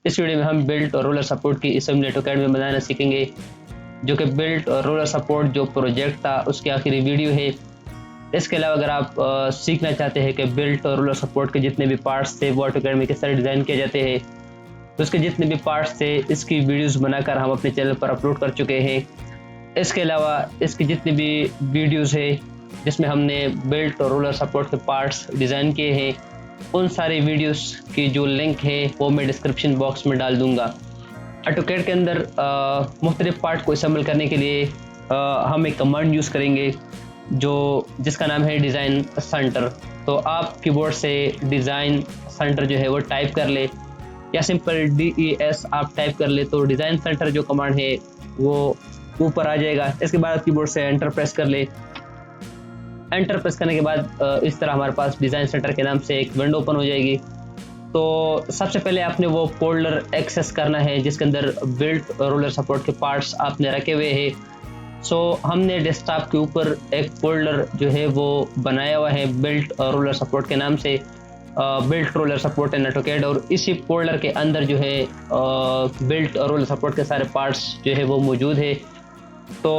इस वीडियो में हम बिल्ट और रोलर सपोर्ट की असेंबली ऑटोकैड में बनाना सीखेंगे, जो कि बिल्ट और रोलर सपोर्ट जो प्रोजेक्ट था उसकी आखिरी वीडियो है। इसके अलावा अगर आप सीखना चाहते हैं कि बिल्ट और रोलर सपोर्ट के जितने भी पार्ट्स थे वो ऑटोकैड में किस तरह डिज़ाइन किए जाते हैं, तो उसके जितने भी पार्ट्स थे इसकी वीडियोस बनाकर हम अपने चैनल पर अपलोड कर चुके हैं। इसके अलावा इसकी जितनी भी वीडियोस है जिसमें हमने बिल्ट और रोलर सपोर्ट के पार्ट्स डिज़ाइन किए हैं, उन सारे वीडियोस की जो लिंक है वो मैं डिस्क्रिप्शन बॉक्स में डाल दूंगा। ऑटोकैड के अंदर मुख्तलिफ पार्ट को असेंबल करने के लिए हम एक कमांड यूज़ करेंगे जिसका नाम है डिज़ाइन सेंटर। तो आप कीबोर्ड से डिज़ाइन सेंटर जो है वो टाइप कर ले या सिंपल DES आप टाइप कर ले, तो डिज़ाइन सेंटर जो कमांड है वो ऊपर आ जाएगा। इसके बाद कीबोर्ड से एंटर प्रेस कर ले। एंटर प्रेस करने के बाद इस तरह हमारे पास डिज़ाइन सेंटर के नाम से एक विंडो ओपन हो जाएगी। तो सबसे पहले आपने वो फोल्डर एक्सेस करना है जिसके अंदर बिल्ट रोलर सपोर्ट के पार्ट्स आपने रखे हुए हैं। हमने डेस्कटॉप के ऊपर एक फोल्डर जो है वो बनाया हुआ है बिल्ट रोलर सपोर्ट के नाम से, built roller support and AutoCAD, और इसी फोल्डर के अंदर जो है बिल्ट रोलर सपोर्ट के सारे पार्ट्स जो है वो मौजूद है। तो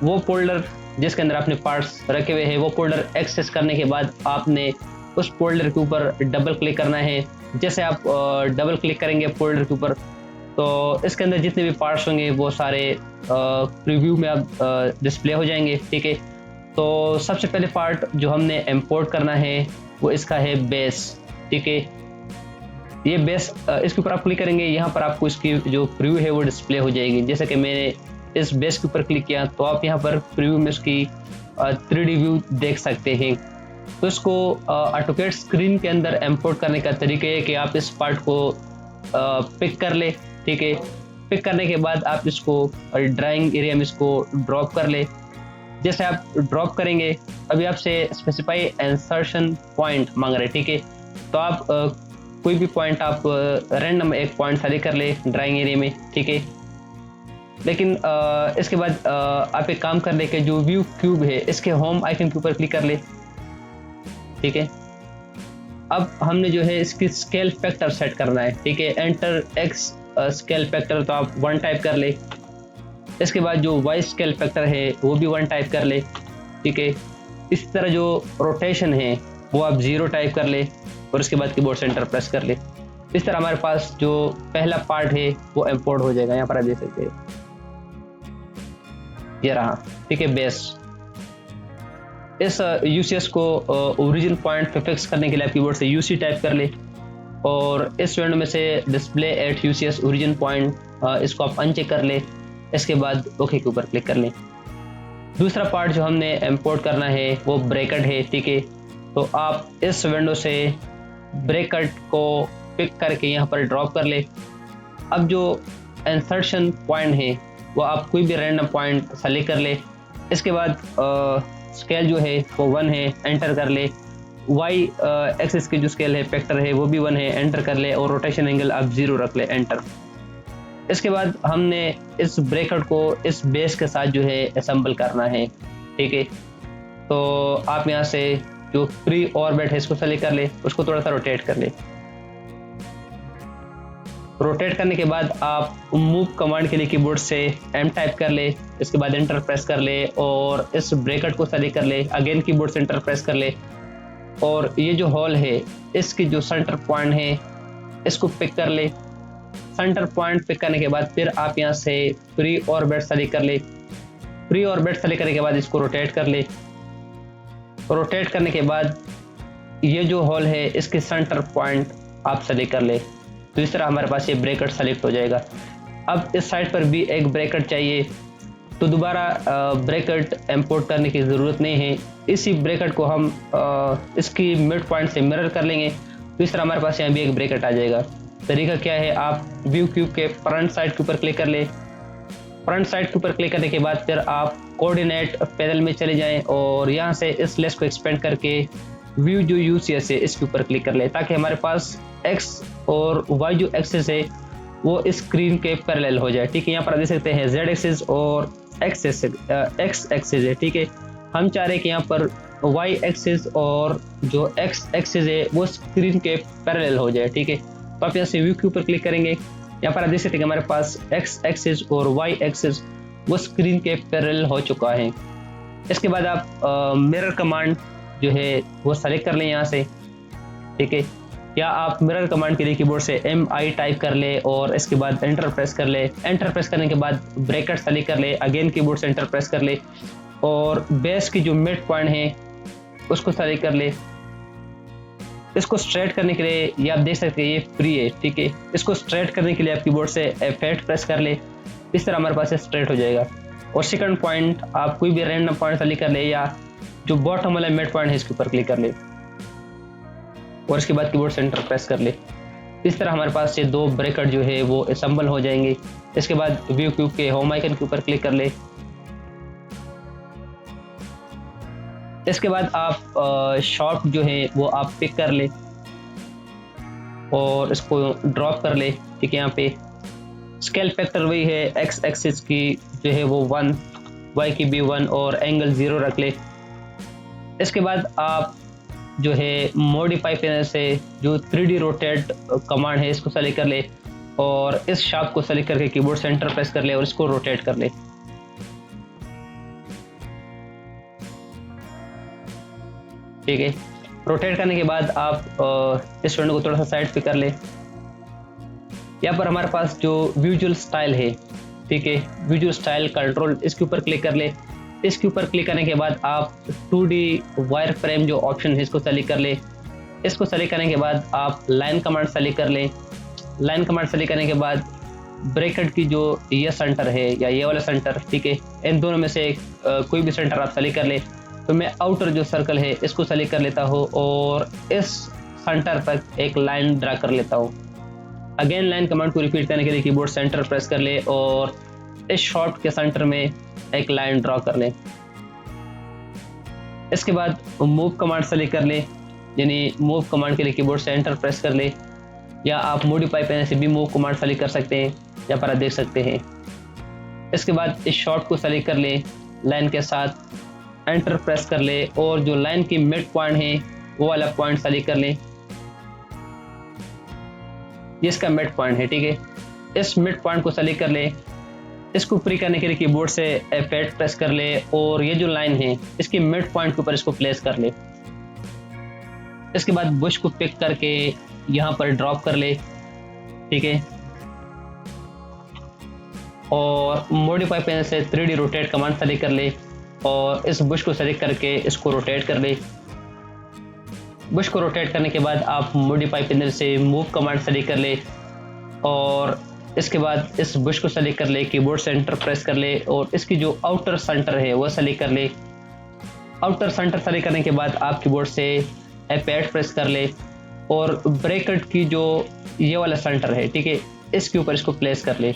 वो फोल्डर जिसके अंदर आपने पार्ट्स रखे हुए हैं वो फोल्डर एक्सेस करने के बाद आपने उस फोल्डर के ऊपर डबल क्लिक करना है। जैसे आप डबल क्लिक करेंगे फोल्डर के ऊपर तो इसके अंदर जितने भी पार्ट्स होंगे वो सारे प्रीव्यू में अब डिस्प्ले हो जाएंगे। ठीक है, तो सबसे पहले पार्ट जो हमने इंपोर्ट करना है वो इसका है बेस। ठीक है, ये बेस इसके ऊपर आप क्लिक करेंगे, यहाँ पर आपको इसकी जो प्रीव्यू है वो डिस्प्ले हो जाएगी। जैसे कि मैंने इस बेस के ऊपर क्लिक किया तो आप यहाँ पर प्रीव्यू में उसकी 3D व्यू देख सकते हैं। तो इसको ऑटोकैड स्क्रीन के अंदर इंपोर्ट करने का तरीका है कि आप इस पार्ट को पिक कर ले। ठीक है, पिक करने के बाद आप इसको ड्राइंग एरिया में इसको ड्रॉप कर ले। जैसे आप ड्रॉप करेंगे अभी आपसे स्पेसिफाई इंसर्शन पॉइंट मांग रहे। ठीक है, तो आप कोई भी पॉइंट आप रैंडम एक पॉइंट सेलेक्ट कर ले ड्राइंग एरिया में। ठीक है, लेकिन इसके बाद आप एक काम कर ले कि जो व्यू क्यूब है इसके होम आइकन के ऊपर क्लिक कर ले। ठीक है, अब हमने जो है इसकी स्केल फैक्टर सेट करना है। ठीक है, एंटर एक्स स्केल फैक्टर तो आप 1 टाइप कर ले। इसके बाद जो वाई स्केल फैक्टर है वो भी 1 टाइप कर ले। ठीक है, इस तरह जो रोटेशन है वो आप 0 टाइप कर ले और उसके बाद कीबोर्ड से एंटर प्रेस कर ले। इस तरह हमारे पास जो पहला पार्ट है वो इंपोर्ट हो जाएगा। यहाँ पर आप देख सकते हैं ये रहा। ठीक है, बेस। इस UCS को ओरिजिन पॉइंट पे फिक्स करने के लिए आप कीबोर्ड से UC टाइप कर ले और इस विंडो में से display at UCS origin point इसको आप अनचेक कर ले। इसके बाद ओके के ऊपर क्लिक कर ले। दूसरा पार्ट जो हमने इंपोर्ट करना है वो ब्रैकेट है। ठीक है, तो आप इस विंडो से ब्रैकेट को पिक करके यहाँ पर ड्रॉप कर ले। अब जो इंसर्शन पॉइंट है वो आप कोई भी रैंडम पॉइंट सेलेक्ट कर ले। इसके बाद स्केल जो है वो 1 है, एंटर कर ले। वाई एक्सिस की जो स्केल है फैक्टर है वो भी 1 है, एंटर कर ले और रोटेशन एंगल आप 0 रख ले, एंटर। इसके बाद हमने इस ब्रैकेट को इस बेस के साथ जो है असेंबल करना है। ठीक है, तो आप यहाँ से जो प्री ऑर्बिट है इसको सेलेक्ट कर ले, उसको थोड़ा सा रोटेट कर ले। रोटेट करने के बाद आप मूव कमांड के लिए कीबोर्ड से M टाइप कर ले। इसके बाद एंटर प्रेस कर ले और इस ब्रैकेट को सेलेक्ट कर ले। अगेन कीबोर्ड से एंटर प्रेस कर ले और ये जो होल है इसकी जो सेंटर पॉइंट है इसको पिक कर ले। सेंटर पॉइंट पिक करने के बाद फिर आप यहाँ से प्री ऑर्बिट सेलेक्ट कर ले। प्री ऑर्बिट सेलेक्ट करने के बाद इसको रोटेट कर ले। रोटेट करने के बाद ये जो होल है इसके सेंटर पॉइंट आप सेलेक्ट कर ले। तो इस तरह हमारे पास ये ब्रैकेट सेलेक्ट हो जाएगा। अब इस साइड पर भी एक ब्रैकेट चाहिए, तो दोबारा ब्रैकेट इंपोर्ट करने की ज़रूरत नहीं है। इसी ब्रैकेट को हम इसकी मिड पॉइंट से मिरर कर लेंगे। तो इस तरह हमारे पास यहाँ भी एक ब्रैकेट आ जाएगा। तरीका क्या है, आप व्यू क्यूब के फ्रंट साइड के ऊपर क्लिक कर ले। फ्रंट साइड के ऊपर क्लिक करने के बाद फिर आप कोऑर्डिनेट पैनल में चले जाएं और यहाँ से इस लेस को एक्सपेंड करके व्यू जो UCS है इसके ऊपर क्लिक कर ले, ताकि हमारे पास X और Y जो एक्सिस है वो स्क्रीन के पैरेलल हो जाए। ठीक है, यहाँ पर देख सकते हैं Z एक्सिस और X एक्सिस है। ठीक है, हम चाह रहे हैं कि यहाँ पर Y एक्सिस और जो X एक्सिस है वो स्क्रीन के पैरेलल हो जाए। ठीक है, तो आप यहाँ से व्यू के ऊपर क्लिक करेंगे। यहाँ पर आप देख सकते हैं कि हमारे पास एक्स एक्सिस और वाई एक्सिस वो स्क्रीन के पैरेलल हो चुका है। इसके बाद आप मिरर कमांड जो है वो सेलेक्ट कर लें यहाँ से, ठीक है। या आप मिरर कमांड के लिए कीबोर्ड से MI टाइप कर ले और इसके बाद एंटर प्रेस कर ले। एंटर प्रेस करने के बाद ब्रैकेट सेलेक्ट कर ले, अगेन कीबोर्ड से एंटर प्रेस कर ले और बेस की जो मिड पॉइंट है उसको सेलेक्ट कर ले। इसको स्ट्रेट करने के लिए ये आप देख सकते हैं ये फ्री है, ठीक है। इसको स्ट्रेट करने के लिए आप कीबोर्ड से F8 प्रेस कर ले, इस तरह हमारे पास स्ट्रेट हो जाएगा। और सेकंड पॉइंट आप कोई भी रैंडम पॉइंट सेलेक्ट कर ले या जो बॉटम वाला मिड पॉइंट है इसके ऊपर क्लिक कर ले और इसके बाद कीबोर्ड से एंटर प्रेस कर ले। इस तरह हमारे पास ये दो ब्रैकेट जो है वो असेंबल हो जाएंगे। इसके बाद व्यू क्यूब के होम आइकन के ऊपर क्लिक कर ले। इसके बाद आप शॉर्ट जो है वो आप पिक कर ले और इसको ड्रॉप कर ले, ठीक है। यहाँ पे स्केल फैक्टर वही है, एक्स एक्सिस की जो है वो 1, वाई की भी 1 और एंगल 0 रख ले। इसके बाद आप जो है मॉडिफाई पैनल से जो 3D रोटेट कमांड है इसको सेलेक्ट कर ले और इस शार्प को सेलेक्ट करके कीबोर्ड से एंटर प्रेस कर ले और इसको रोटेट कर ले। ठीक है, रोटेट करने के बाद आप इस विंडो को थोड़ा सा साइड पे कर ले। यहाँ पर हमारे पास जो विजुअल स्टाइल है, ठीक है, विजुअल स्टाइल कंट्रोल, इसके ऊपर क्लिक कर ले। इसके ऊपर क्लिक करने के बाद आप 2D वायर फ्रेम जो ऑप्शन है इसको सेलेक्ट कर ले। इसको सेलेक्ट करने के बाद आप लाइन कमांड सेलेक्ट कर लें। लाइन कमांड सेलेक्ट करने के बाद ब्रैकेट की जो ये सेंटर है या ये वाला सेंटर, ठीक है, इन दोनों में से कोई भी सेंटर आप सेलेक्ट कर ले। तो मैं आउटर जो सर्कल है इसको सेलेक्ट कर लेता हूँ और इस सेंटर तक एक लाइन ड्रा कर लेता हूँ। अगेन लाइन कमांड को रिपीट करने के लिए कीबोर्ड सेंटर प्रेस कर ले और इस शॉर्ट के सेंटर में एक लाइन ड्रॉ कर ले। इसके बाद मूव कमांड सेलेक्ट कर ले, यानी मूव कमांड के लिए कीबोर्ड से एंटर प्रेस कर ले या आप मॉडिफाई पैनल से भी मूव कमांड सेलेक्ट कर सकते हैं, यहाँ पर आप देख सकते हैं। इसके बाद इस शॉर्ट को सेलेक्ट कर ले, लाइन के साथ एंटर प्रेस कर ले और जो लाइन की मिड पॉइंट है वो वाला पॉइंट सेलेक्ट कर ले। ये इसका मिड पॉइंट है, ठीक है। इस मिड पॉइंट को सेलेक्ट कर ले। इसको फ्री करने के लिए कीबोर्ड से F8 प्रेस कर ले और ये जो लाइन है इसके मिड पॉइंट के ऊपर इसको प्लेस कर ले। इसके बाद बुश को पिक करके यहाँ पर ड्रॉप कर ले, ठीक है। और मॉडिफाई पैनल से 3D रोटेट कमांड सेलेक्ट कर ले और इस बुश को सेलेक्ट करके इसको रोटेट कर ले। बुश को रोटेट करने के बाद आप मॉडिफाई पैनल से मूव कमांड सेलेक्ट कर ले और इसके बाद इस बुश को सेलेक्ट कर ले, कीबोर्ड से एंटर प्रेस कर ले और इसकी जो आउटर सेंटर है वो सेलेक्ट कर ले। आउटर सेंटर सेलेक्ट करने के बाद आप कीबोर्ड से F8 प्रेस कर ले और ब्रैकेट की जो ये वाला सेंटर है, ठीक है, इसके ऊपर इसको प्लेस कर ले।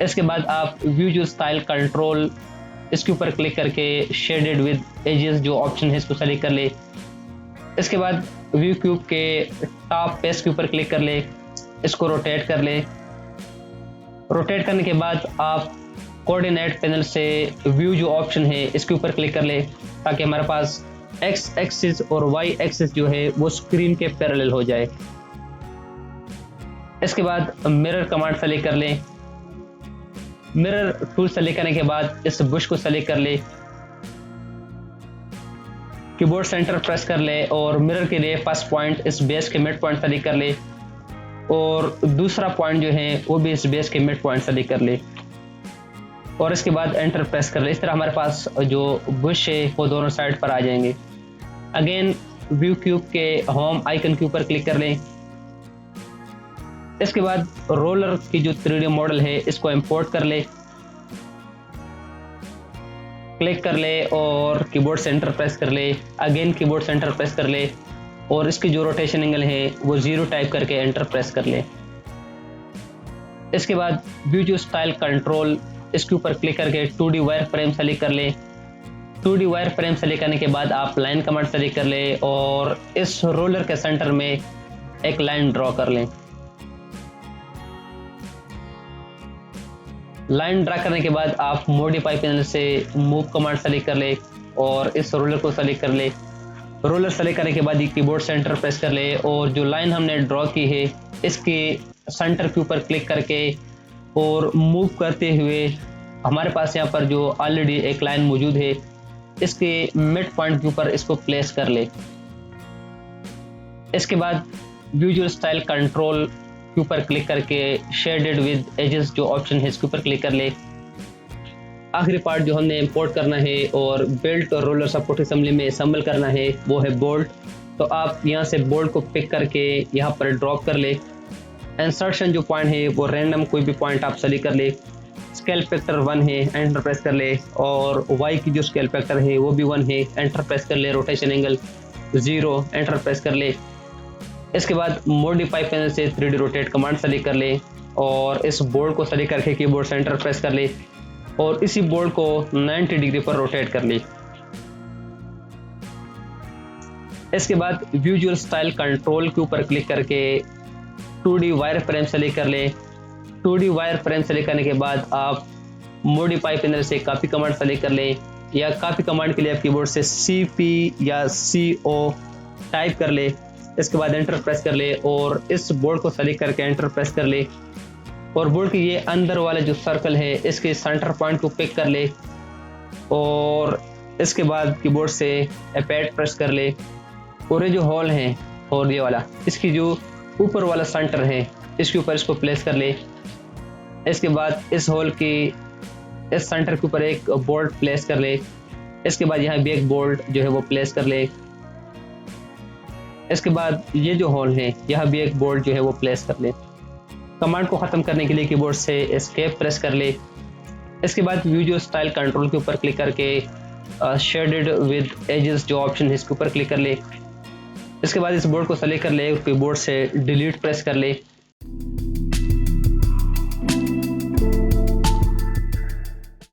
इसके बाद आप विजुअल स्टाइल कंट्रोल, इसके ऊपर क्लिक करके शेडेड विद एजेस जो ऑप्शन है इसको सेलेक्ट कर ले। इसके बाद व्यू क्यूब के टॉप पेज के ऊपर क्लिक कर ले, इसको रोटेट कर ले। रोटेट करने के बाद आप कोऑर्डिनेट पैनल से व्यू जो ऑप्शन है इसके ऊपर क्लिक कर ले ताकि हमारे पास एक्स एक्सिस और वाई एक्सिस जो है वो स्क्रीन के पैरेलल हो जाए। इसके बाद मिरर कमांड सेलेक्ट कर ले। मिरर टूल सेलेक्ट करने के बाद इस बुश को सेलेक्ट कर ले, कीबोर्ड सेंटर प्रेस कर ले और मिरर के लिए फर्स्ट पॉइंट इस बेस के मिड पॉइंट सेलेक्ट कर ले और दूसरा पॉइंट जो है वो भी इस बेस के मिड पॉइंट सेलेक्ट कर ले और इसके बाद एंटर प्रेस कर ले। इस तरह हमारे पास जो बुश है वो दोनों साइड पर आ जाएंगे। अगेन व्यू क्यूब के होम आइकन के ऊपर क्लिक कर लें। इसके बाद रोलर की जो 3D मॉडल है इसको इंपोर्ट कर ले, क्लिक कर ले और कीबोर्ड से एंटर प्रेस कर ले। अगेन कीबोर्ड से एंटर प्रेस कर ले और इसकी जो रोटेशन एंगल है वो 0 टाइप करके एंटर प्रेस कर ले। इसके बाद विजुअल स्टाइल कंट्रोल, इसके ऊपर क्लिक करके 2D वायर फ्रेम सेलेक्ट कर ले। 2D वायर फ्रेम सेलेक्ट करने के बाद आप लाइन कमांड सेलेक्ट कर ले और इस रोलर के सेंटर में एक लाइन ड्रॉ कर लें। लाइन ड्रा करने के बाद आप मॉडिफाई पैनल से मूव कमांड सेलेक्ट कर ले और इस रोलर को सेलेक्ट कर ले रोलर सेलेक्ट करने के बाद कीबोर्ड सेंटर प्रेस कर ले और जो लाइन हमने ड्रॉ की है इसके सेंटर के ऊपर क्लिक करके और मूव करते हुए हमारे पास यहाँ पर जो ऑलरेडी एक लाइन मौजूद है इसके मिड पॉइंट के ऊपर इसको प्लेस कर ले। इसके बाद विजुअल स्टाइल कंट्रोल के ऊपर क्लिक करके शेडेड विद एजेस जो ऑप्शन है इसके ऊपर क्लिक कर ले। आखिरी पार्ट जो हमने इंपोर्ट करना है और बेल्ट और रोलर सपोर्ट असेंबली में असम्बल करना है वो है बोल्ट। तो आप यहाँ से बोल्ट को पिक करके यहाँ पर ड्रॉप कर ले। इंसर्शन जो पॉइंट है वो रैंडम कोई भी पॉइंट आप सेलेक्ट कर ले। स्केल फैक्टर 1 है, एंटर प्रेस कर ले। और वाई की जो स्केल फैक्टर है वो भी 1 है, एंटर प्रेस कर ले। रोटेशन एंगल 0, एंटर प्रेस कर ले। इसके बाद मॉडिफाई पैनल से 3D रोटेट कमांड सेलेक्ट कर ले और इस बोर्ड को सेलेक्ट करके कीबोर्ड सेंटर प्रेस कर ले और इसी बोर्ड को 90 डिग्री पर रोटेट कर ले। इसके बाद विजुअल स्टाइल कंट्रोल के ऊपर क्लिक करके 2D वायर फ्रेम सेलेक्ट कर ले। 2D वायर फ्रेम सेलेक्ट करने के बाद आप मॉडिफाई पैनल से कॉपी कमांड सेलेक्ट कर ले या कॉपी कमांड के लिए आप कीबोर्ड से CP या CO टाइप कर ले। इसके बाद एंटर प्रेस कर ले और इस बोर्ड को सेलेक्ट करके एंटर प्रेस कर ले और बोर्ड के ये अंदर वाले जो सर्कल है इसके सेंटर पॉइंट को पिक कर ले और इसके बाद कीबोर्ड से F8 प्रेस कर ले और ये जो होल है और ये वाला इसकी जो ऊपर वाला सेंटर है इसके ऊपर इसको प्लेस कर ले। इसके बाद इस होल की इस सेंटर के ऊपर एक बोल्ट प्लेस कर ले। इसके बाद यहाँ भी एक बोल्ट जो है वो प्लेस कर ले। इसके बाद ये जो होल है यहाँ भी एक बोल्ट जो है वो प्लेस कर ले। कमांड को ख़त्म करने के लिए कीबोर्ड से एस्केप प्रेस कर ले। इसके बाद विजुअल स्टाइल कंट्रोल के ऊपर क्लिक करके शेडेड विद एजेस जो ऑप्शन है इसके ऊपर क्लिक कर ले। इसके बाद इस बोर्ड को सेलेक्ट कर ले, कीबोर्ड से डिलीट प्रेस कर ले